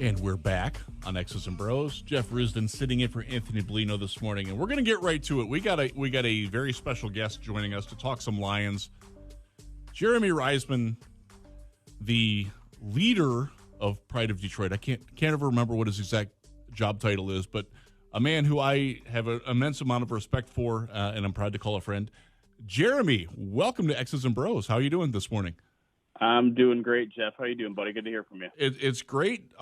And we're back on X's and Bros. Jeff Risdon sitting in for Anthony Bellino this morning, and we're going to get right to it. We got a very special guest joining us to talk some Lions. Jeremy Reisman, the leader of Pride of Detroit. I can't ever remember what his exact job title is, but a man who I have an immense amount of respect for, and I'm proud to call a friend. Jeremy, welcome to X's and Bros. How are you doing this morning? I'm doing great, Jeff. How you doing, buddy? Good to hear from you. It's great.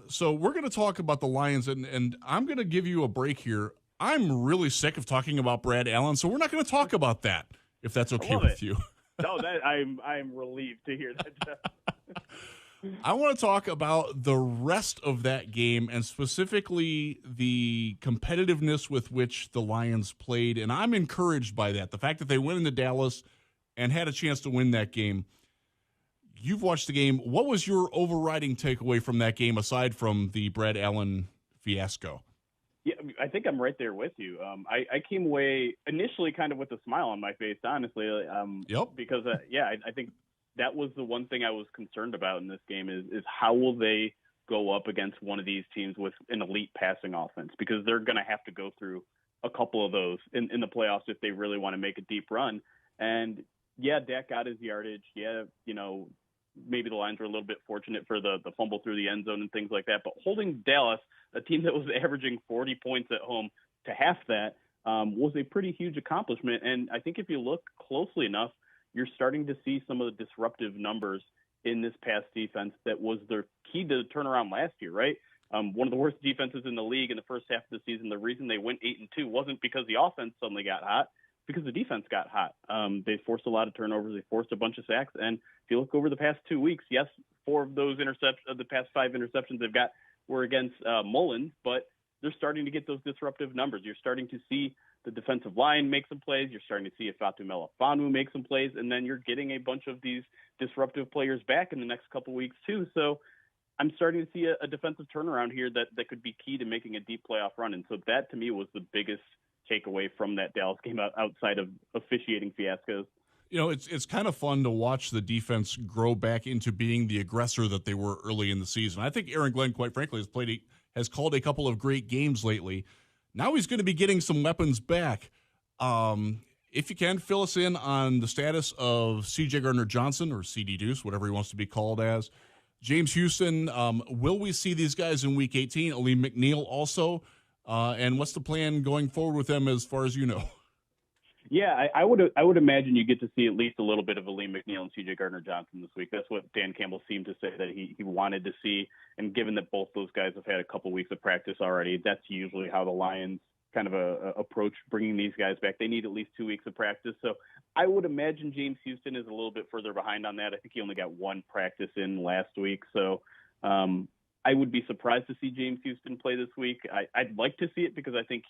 So we're going to talk about the Lions, and I'm going to give you a break here. I'm really sick of talking about Brad Allen, so we're not going to talk about that, if that's okay with you. No, I'm relieved to hear that, Jeff. I want to talk about the rest of that game, and specifically the competitiveness with which the Lions played, and I'm encouraged by that. The fact that they went into Dallas and had a chance to win that game. You've watched the game. What was your overriding takeaway from that game, aside from the Brad Allen fiasco? Yeah, I think I'm right there with you. I came away initially kind of with a smile on my face, honestly. Because, I think that was the one thing I was concerned about in this game is how will they go up against one of these teams with an elite passing offense? Because they're going to have to go through a couple of those in the playoffs if they really want to make a deep run. And, yeah, Dak got his yardage. Yeah, maybe the Lions were a little bit fortunate for the fumble through the end zone and things like that. But holding Dallas, a team that was averaging 40 points at home, to half that was a pretty huge accomplishment. And I think if you look closely enough, you're starting to see some of the disruptive numbers in this past defense that was their key to the turnaround last year, right? One of the worst defenses in the league in the first half of the season. The reason they went 8-2 wasn't because the offense suddenly got hot, because the defense got hot. They forced a lot of turnovers. They forced a bunch of sacks. And if you look over the past 2 weeks, yes, 4 of those the past 5 interceptions they've got were against Mullins, but they're starting to get those disruptive numbers. You're starting to see the defensive line make some plays. You're starting to see Ifeatu Melifonwu make some plays, and then you're getting a bunch of these disruptive players back in the next couple weeks too. So I'm starting to see a defensive turnaround here that could be key to making a deep playoff run. And so that, to me, was the biggest takeaway from that Dallas game outside of officiating fiascos. It's kind of fun to watch the defense grow back into being the aggressor that they were early in the season. I think Aaron Glenn, quite frankly, has called a couple of great games lately. Now he's going to be getting some weapons back. If you can, fill us in on the status of C.J. Gardner-Johnson, or C.D. Deuce, whatever he wants to be called as. James Houston, will we see these guys in Week 18? Aleem McNeil also. And what's the plan going forward with them as far as you know? Yeah, I would imagine you get to see at least a little bit of Aleem McNeil and C.J. Gardner-Johnson this week. That's what Dan Campbell seemed to say that he wanted to see. And given that both those guys have had a couple weeks of practice already, that's usually how the Lions kind of approach bringing these guys back. They need at least 2 weeks of practice. So I would imagine James Houston is a little bit further behind on that. I think he only got 1 practice in last week. So I would be surprised to see James Houston play this week. I'd like to see it because I think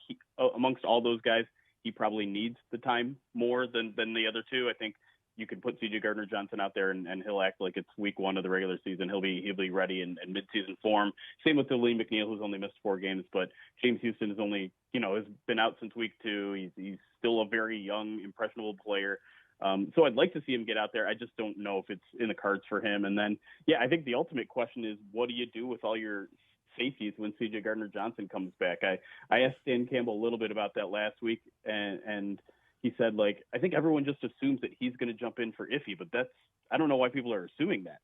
amongst all those guys, he probably needs the time more than the other two. I think you could put C.J. Gardner-Johnson out there and he'll act like it's week 1 of the regular season. He'll be ready in midseason form. Same with Aleem McNeil, who's only missed 4 games, but James Houston is only, has been out since week 2. He's still a very young, impressionable player. So I'd like to see him get out there. I just don't know if it's in the cards for him. And then, I think the ultimate question is, what do you do with all your safeties when C.J. Gardner-Johnson comes back? I asked Dan Campbell a little bit about that last week, and he said, I think everyone just assumes that he's going to jump in for Iffy, but I don't know why people are assuming that.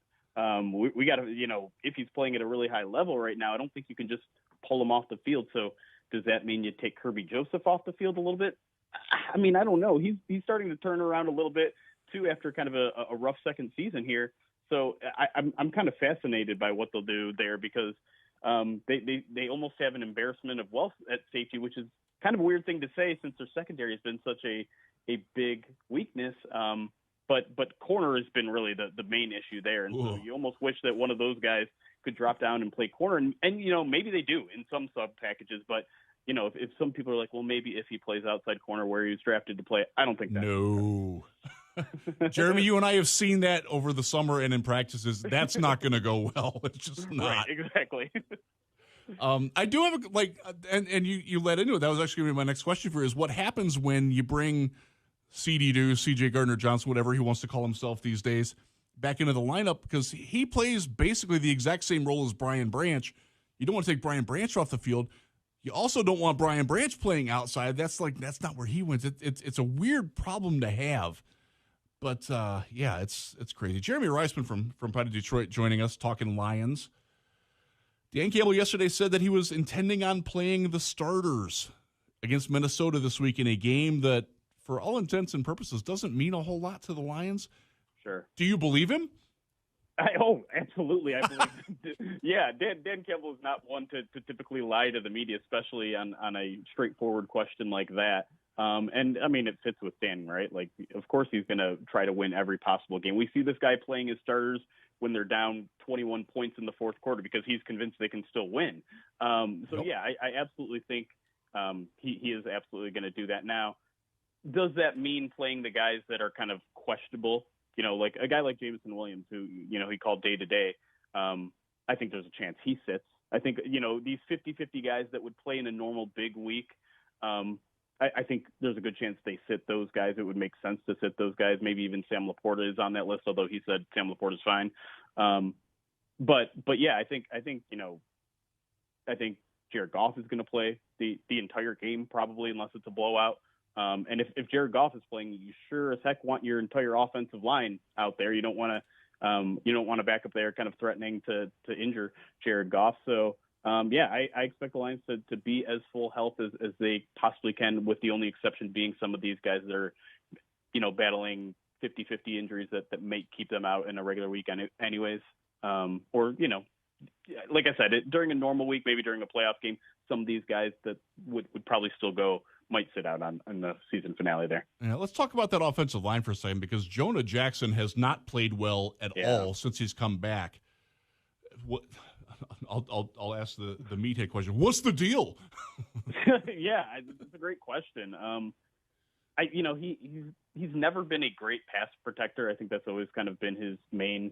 We got to, if he's playing at a really high level right now, I don't think you can just pull him off the field. So does that mean you take Kirby Joseph off the field a little bit? I mean, I don't know. He's starting to turn around a little bit too after kind of a rough second season here. So I'm kind of fascinated by what they'll do there because they almost have an embarrassment of wealth at safety, which is kind of a weird thing to say since their secondary has been such a big weakness. But corner has been really the main issue there. And so you almost wish that one of those guys could drop down and play corner. And maybe they do in some sub packages, but if some people are like, well, maybe if he plays outside corner where he was drafted to play, I don't think that. No. Jeremy, you and I have seen that over the summer and in practices. That's not going to go well. It's just not. Right, exactly. I do have and you led into it. That was actually going to be my next question for you is what happens when you bring C.D. Deuce, C.J. Gardner-Johnson, whatever he wants to call himself these days, back into the lineup because he plays basically the exact same role as Brian Branch. You don't want to take Brian Branch off the field. You also don't want Brian Branch playing outside. That's not where he wins. It's a weird problem to have. But, yeah, it's crazy. Jeremy Reisman from Pride of Detroit joining us, talking Lions. Dan Campbell yesterday said that he was intending on playing the starters against Minnesota this week in a game that, for all intents and purposes, doesn't mean a whole lot to the Lions. Sure. Do you believe him? Absolutely. I believe. Yeah, Dan Campbell is not one to typically lie to the media, especially on a straightforward question like that. And I mean, it fits with Dan, right? Like, of course, he's going to try to win every possible game. We see this guy playing his starters when they're down 21 points in the fourth quarter because he's convinced they can still win. Yeah, I absolutely think he is absolutely going to do that. Now, does that mean playing the guys that are kind of questionable? You know, like a guy like Jameson Williams, who, you know, he called day to day. I think there's a chance he sits. I think, you know, these 50-50 guys that would play in a normal big week, I think there's a good chance they sit those guys. It would make sense to sit those guys. Maybe even Sam Laporta is on that list, although he said Sam Laporta is fine. But yeah, I think you know, I think Jared Goff is going to play the entire game probably, unless it's a blowout. And if Jared Goff is playing, you sure as heck want your entire offensive line out there. You don't want to back up there kind of threatening to injure Jared Goff. So yeah, I expect the Lions to be as full health as they possibly can, with the only exception being some of these guys that are, you know, battling 50-50 injuries that may keep them out in a regular week anyways. Or, you know, like I said, during a normal week, maybe during a playoff game, some of these guys that would probably still go might sit out on the season finale there. Yeah, let's talk about that offensive line for a second, because Jonah Jackson has not played well at all since he's come back. What? I'll ask the meathead question. What's the deal? Yeah, it's a great question. He's never been a great pass protector. I think that's always kind of been his main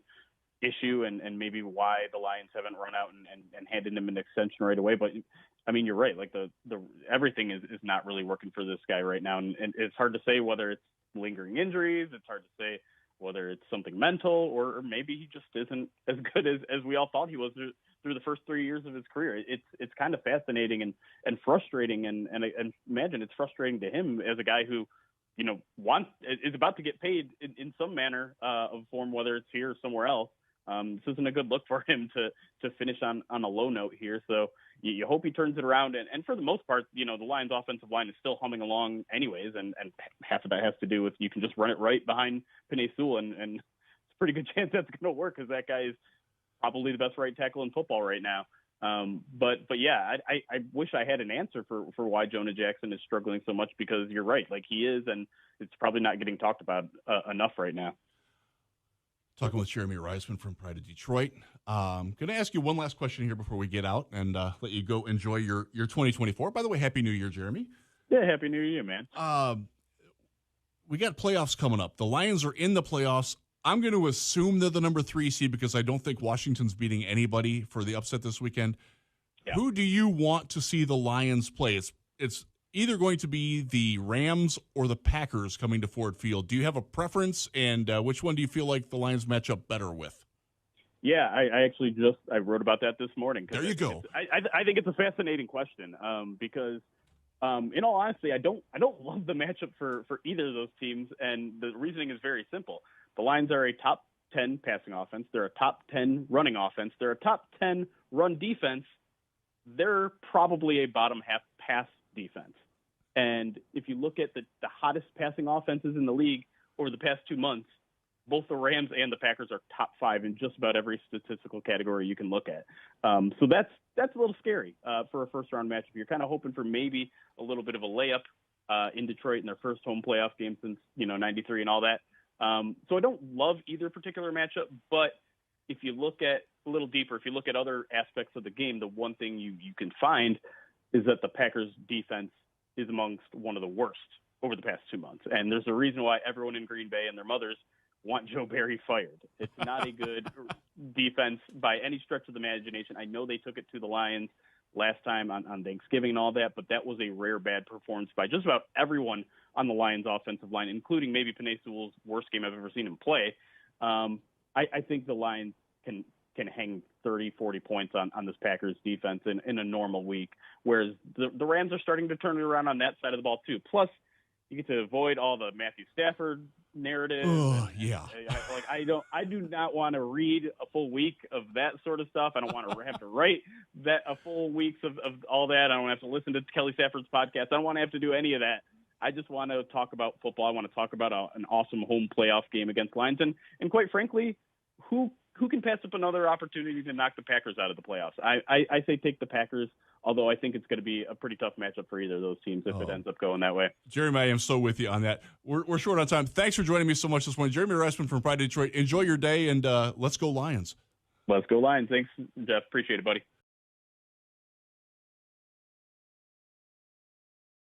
issue, and maybe why the Lions haven't run out and handed him an extension right away. But I mean, you're right. Like the everything is not really working for this guy right now, and it's hard to say whether it's lingering injuries. It's hard to say whether it's something mental, or maybe he just isn't as good as we all thought he was through the first 3 years of his career. It's kind of fascinating and frustrating, and imagine it's frustrating to him as a guy who, you know, is about to get paid in some manner of form, whether it's here or somewhere else. This isn't a good look for him to finish on a low note here. So you hope he turns it around. And for the most part, you know, the Lions offensive line is still humming along anyways. And half of that has to do with, you can just run it right behind Penei Sewell. And it's a pretty good chance that's going to work, because that guy is probably the best right tackle in football right now. But yeah, I wish I had an answer for why Jonah Jackson is struggling so much, because you're right. Like, he is, and it's probably not getting talked about enough right now. Talking with Jeremy Reisman from Pride of Detroit. Going to ask you one last question here before we get out and let you go enjoy your 2024. By the way, Happy New Year, Jeremy. Yeah, Happy New Year, man. We got playoffs coming up. The Lions are in the playoffs. I'm going to assume they're the number 3 seed, because I don't think Washington's beating anybody for the upset this weekend. Yeah. Who do you want to see the Lions play? It's either going to be the Rams or the Packers coming to Ford Field. Do you have a preference, and which one do you feel like the Lions match up better with? Yeah, I actually I wrote about that this morning. There you go. I think it's a fascinating question, because in all honesty, I don't love the matchup for either of those teams, and the reasoning is very simple. The Lions are a top 10 passing offense. They're a top 10 running offense. They're a top 10 run defense. They're probably a bottom half pass defense. And if you look at the hottest passing offenses in the league over the past 2 months, both the Rams and the Packers are top 5 in just about every statistical category you can look at. So that's a little scary for a first-round matchup. You're kind of hoping for maybe a little bit of a layup in Detroit in their first home playoff game since, you know, 93 and all that. So I don't love either particular matchup, but if you look at a little deeper, if you look at other aspects of the game, the one thing you can find is that the Packers defense is amongst one of the worst over the past 2 months. And there's a reason why everyone in Green Bay and their mothers want Joe Barry fired. It's not a good defense by any stretch of the imagination. I know they took it to the Lions last time on Thanksgiving and all that, but that was a rare bad performance by just about everyone on the Lions offensive line, including maybe Penei Sewell's worst game I've ever seen him play. I think the Lions can can hang 30, 40 points on this Packers defense in a normal week, whereas the Rams are starting to turn it around on that side of the ball too. Plus, you get to avoid all the Matthew Stafford narrative. I do not want to read a full week of that sort of stuff. I don't want to have to write a full weeks of all that. I don't have to listen to Kelly Stafford's podcast. I don't want to have to do any of that. I just want to talk about football. I want to talk about an awesome home playoff game against Lions. And quite frankly, who can pass up another opportunity to knock the Packers out of the playoffs? I say take the Packers, although I think it's going to be a pretty tough matchup for either of those teams if it ends up going that way. Jeremy, I am so with you on that. We're short on time. Thanks for joining me so much this morning. Jeremy Reisman from Pride Detroit. Enjoy your day, and let's go Lions. Let's go Lions. Thanks, Jeff. Appreciate it, buddy.